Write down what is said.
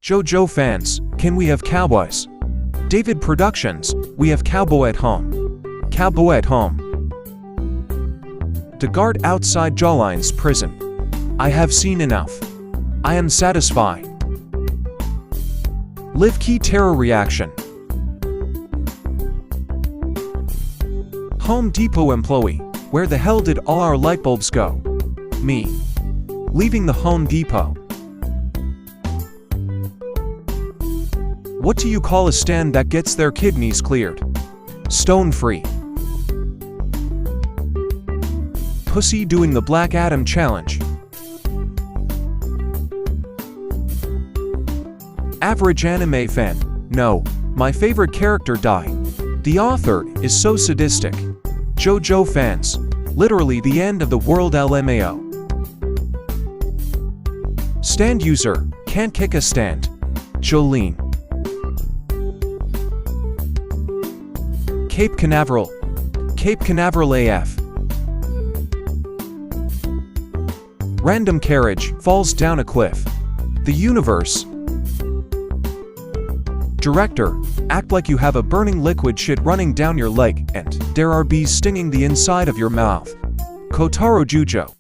Jojo fans, can we have cowboys? David Productions, we have cowboy at home. Cowboy at home. To guard outside Jawline's prison. I have seen enough. I am satisfied. Live key terror reaction. Home Depot employee, where the hell did all our light bulbs go? Me. Leaving the Home Depot. What do you call a stand that gets their kidneys cleared? Stone-free. Pussy doing the Black Adam challenge. Average anime fan. No, my favorite character died. The author is so sadistic. Jojo fans. Literally the end of the world LMAO. Stand user. Can't kick a stand. Jolene. Cape Canaveral. Cape Canaveral AF. Random carriage falls down a cliff. The universe. Director, act like you have a burning liquid shit running down your leg and there are bees stinging the inside of your mouth. Kotaro Jujo.